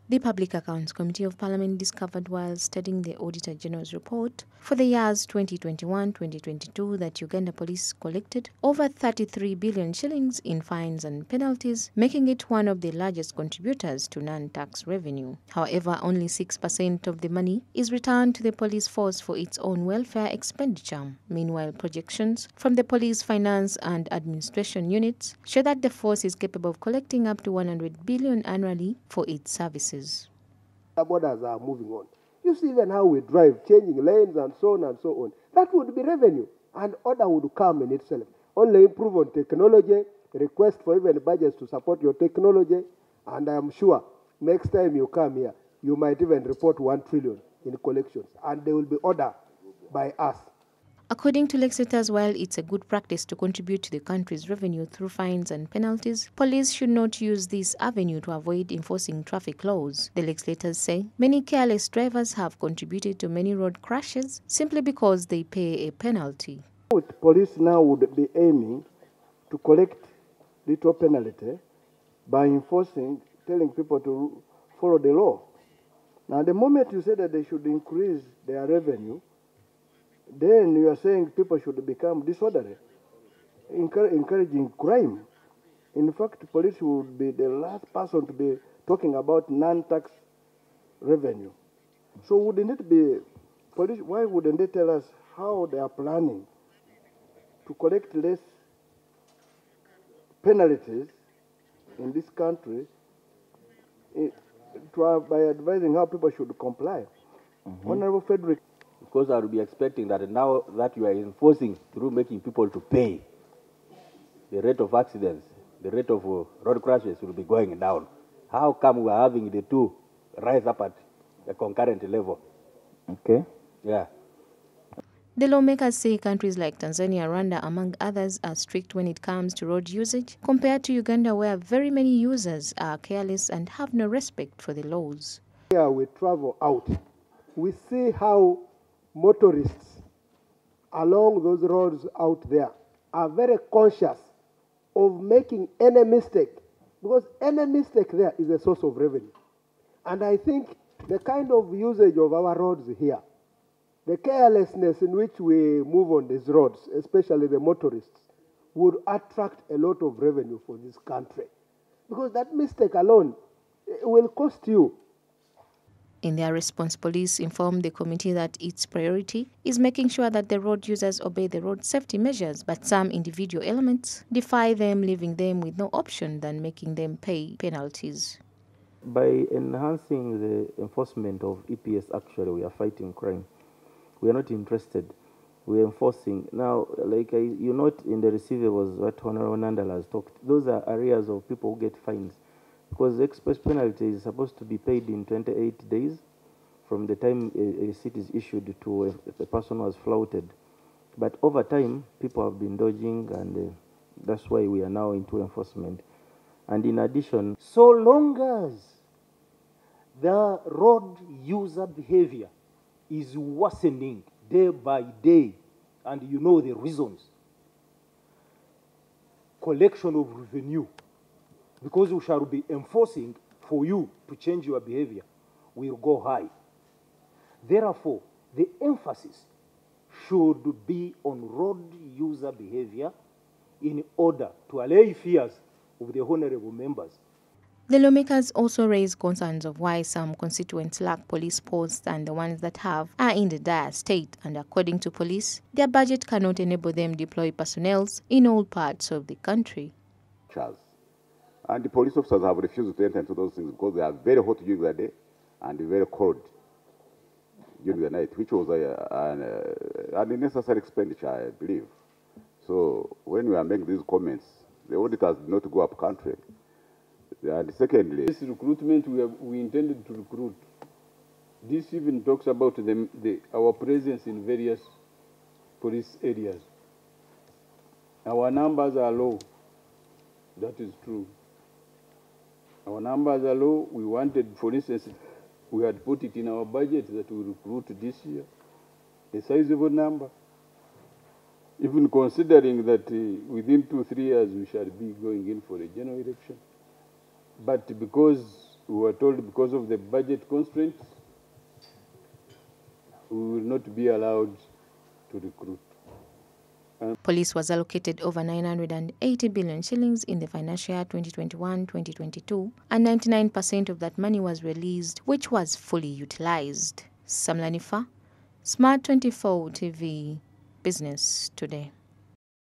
The Public Accounts Committee of Parliament discovered while studying the Auditor General's report for the years 2021-2022 that Uganda police collected over 33 billion shillings in fines and penalties, making it one of the largest contributors to non-tax revenue. However, only 6% of the money is returned to the police force for its own welfare expenditure. Meanwhile, projections from the police finance and administration units show that the force is capable of collecting up to 100 billion annually for its services. The borders are moving on. You see even how we drive, changing lanes and so on and so on. That would be revenue, and order would come in itself. Only improve on technology, request for even budgets to support your technology, and I am sure next time you come here, you might even report 1 trillion in collections, and they will be ordered by us. According to legislators, while it's a good practice to contribute to the country's revenue through fines and penalties, police should not use this avenue to avoid enforcing traffic laws. The legislators say many careless drivers have contributed to many road crashes simply because they pay a penalty. Police now would be aiming to collect little penalty by enforcing, telling people to follow the law. Now, the moment you say that they should increase their revenue, then you are saying people should become disorderly, encouraging crime. In fact, police would be the last person to be talking about non-tax revenue. So wouldn't it be, police, why wouldn't they tell us how they are planning to collect less penalties in this country by advising how people should comply? Honorable Frederick. Because I would be expecting that now that you are enforcing through making people to pay, the rate of accidents, the rate of road crashes will be going down. How come we are having the two rise up at a concurrent level? Okay. Yeah. The lawmakers say countries like Tanzania, Rwanda, among others, are strict when it comes to road usage, compared to Uganda, where very many users are careless and have no respect for the laws. Here we travel out, we see how motorists along those roads out there are very conscious of making any mistake, because any mistake there is a source of revenue. And I think the kind of usage of our roads here, the carelessness in which we move on these roads, especially the motorists, would attract a lot of revenue for this country. Because that mistake alone will cost you. In their response, police informed the committee that its priority is making sure that the road users obey the road safety measures, but some individual elements defy them, leaving them with no option than making them pay penalties. By enhancing the enforcement of EPS, actually, we are fighting crime. We are not interested. We are enforcing. Now, like you note in the receivables, what Honorable Nandala has talked, those are areas of people who get fines. Because the express penalty is supposed to be paid in 28 days from the time a receipt is issued to a person who has flouted. But over time, people have been dodging, and that's why we are now into enforcement. And in addition, so long as the road user behavior is worsening day by day, and you know the reasons, collection of revenue, because we shall be enforcing for you to change your behavior, will go high. Therefore, the emphasis should be on road user behavior in order to allay fears of the honorable members. The lawmakers also raised concerns of why some constituents lack police posts and the ones that have are in the dire state, and according to police, their budget cannot enable them deploy personnel in all parts of the country. And the police officers have refused to enter into those things because they are very hot during the day and very cold during the night, which was an unnecessary expenditure, I believe. So when we are making these comments, the auditors did not go up country. And secondly, this recruitment we intended to recruit, this even talks about our presence in various police areas. Our numbers are low. That is true. Our numbers are low. We wanted, for instance, we had put it in our budget that we recruit this year a sizable number. Even considering that within 2-3 years we shall be going in for a general election. But because we were told because of the budget constraints, we will not be allowed to recruit. Police was allocated over 980 billion shillings in the financial year 2021-2022, and 99% of that money was released, which was fully utilized. Smart24 TV, Business Today.